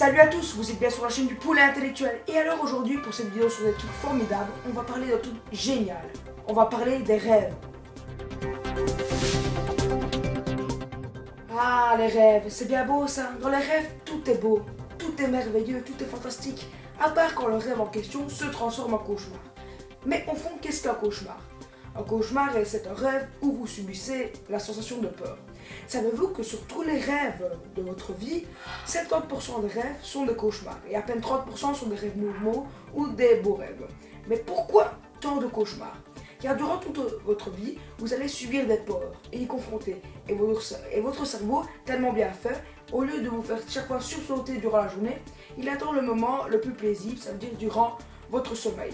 Salut à tous, vous êtes bien sur la chaîne du Poulet Intellectuel. Et alors aujourd'hui, pour cette vidéo sur des trucs formidables, on va parler d'un truc génial. On va parler des rêves. Ah, les rêves, c'est bien beau ça. Dans les rêves, tout est beau, tout est merveilleux, tout est fantastique. À part quand le rêve en question se transforme en cauchemar. Mais au fond, qu'est-ce qu'un cauchemar? Un cauchemar, c'est un rêve où vous subissez la sensation de peur. Savez-vous que sur tous les rêves de votre vie, 50% des rêves sont des cauchemars et à peine 30% sont des rêves normaux ou des beaux rêves. Mais pourquoi tant de cauchemars? Car durant toute votre vie, vous allez subir des peurs et y confronter. Et votre cerveau, tellement bien fait, au lieu de vous faire chaque fois sursauter durant la journée, il attend le moment le plus paisible, ça veut dire durant votre sommeil.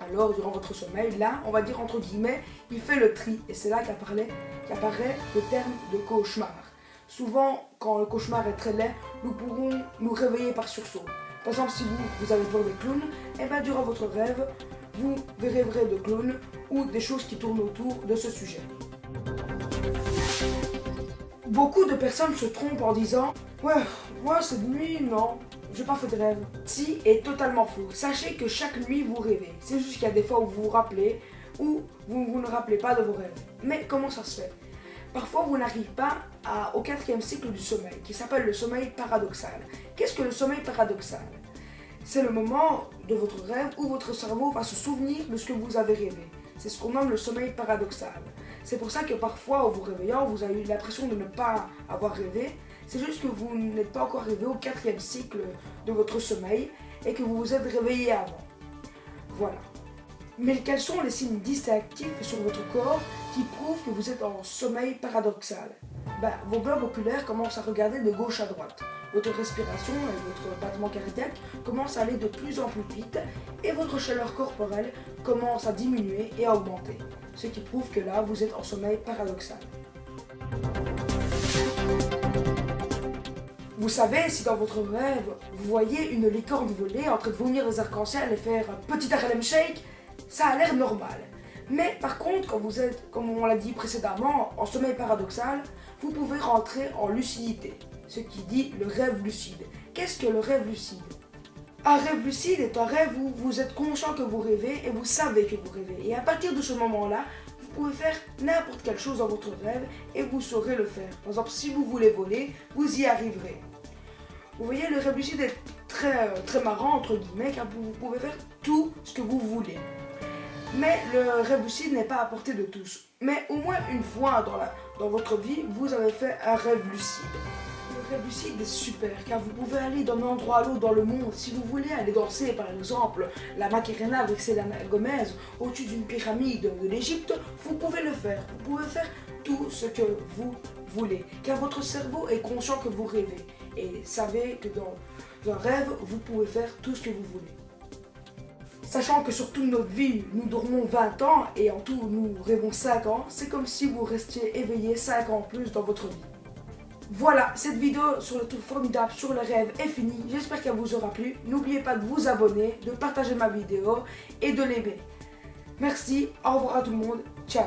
Alors, durant votre sommeil, là, on va dire entre guillemets, il fait le tri. Et c'est là qu'apparaît le terme de cauchemar. Souvent, quand le cauchemar est très laid, nous pourrons nous réveiller par sursaut. Par exemple, si vous avez peur des clowns, et bien durant votre rêve, vous verrez de clowns ou des choses qui tournent autour de ce sujet. Beaucoup de personnes se trompent en disant « Ouais, cette nuit, non, j'ai pas fait de rêve. » Si est totalement faux. Sachez que chaque nuit vous rêvez. C'est juste qu'il y a des fois où vous vous rappelez ou vous ne rappelez pas de vos rêves. Mais comment ça se fait? Parfois vous n'arrivez pas au 4e cycle du sommeil, qui s'appelle le sommeil paradoxal. Qu'est-ce que le sommeil paradoxal? C'est le moment de votre rêve où votre cerveau va se souvenir de ce que vous avez rêvé. C'est ce qu'on nomme le sommeil paradoxal. C'est pour ça que parfois, en vous réveillant, vous avez eu l'impression de ne pas avoir rêvé. C'est juste que vous n'êtes pas encore arrivé au 4e cycle de votre sommeil et que vous vous êtes réveillé avant. Voilà. Mais quels sont les signes distinctifs sur votre corps qui prouvent que vous êtes en sommeil paradoxal? Vos globes oculaires commencent à regarder de gauche à droite. Votre respiration et votre battement cardiaque commencent à aller de plus en plus vite et votre chaleur corporelle commence à diminuer et à augmenter. Ce qui prouve que là, vous êtes en sommeil paradoxal. Vous savez, si dans votre rêve, vous voyez une licorne voler en train de vomir des arcs-en-ciel et faire un petit Harlem Shake, ça a l'air normal. Mais par contre, quand vous êtes, comme on l'a dit précédemment, en sommeil paradoxal, vous pouvez rentrer en lucidité, ce qui dit le rêve lucide. Qu'est-ce que le rêve lucide? Un rêve lucide est un rêve où vous êtes conscient que vous rêvez et vous savez que vous rêvez. Et à partir de ce moment-là, vous pouvez faire n'importe quelle chose dans votre rêve et vous saurez le faire. Par exemple, si vous voulez voler, vous y arriverez. Vous voyez, le rêve lucide est très marrant, entre guillemets, car vous pouvez faire tout ce que vous voulez. Mais le rêve lucide n'est pas à portée de tous. Mais au moins une fois dans votre vie, vous avez fait un rêve lucide. Le rêve lucide est super, car vous pouvez aller d'un endroit à l'autre dans le monde. Si vous voulez aller danser, par exemple, la Macarena avec Selena Gomez au-dessus d'une pyramide de l'Égypte, vous pouvez le faire. Vous pouvez faire tout ce que vous voulez, car votre cerveau est conscient que vous rêvez. Et savez que dans un rêve, vous pouvez faire tout ce que vous voulez. Sachant que sur toute notre vie, nous dormons 20 ans et en tout, nous rêvons 5 ans, c'est comme si vous restiez éveillé 5 ans en plus dans votre vie. Voilà, cette vidéo sur le truc formidable sur le rêve est finie. J'espère qu'elle vous aura plu. N'oubliez pas de vous abonner, de partager ma vidéo et de l'aimer. Merci, au revoir à tout le monde, ciao.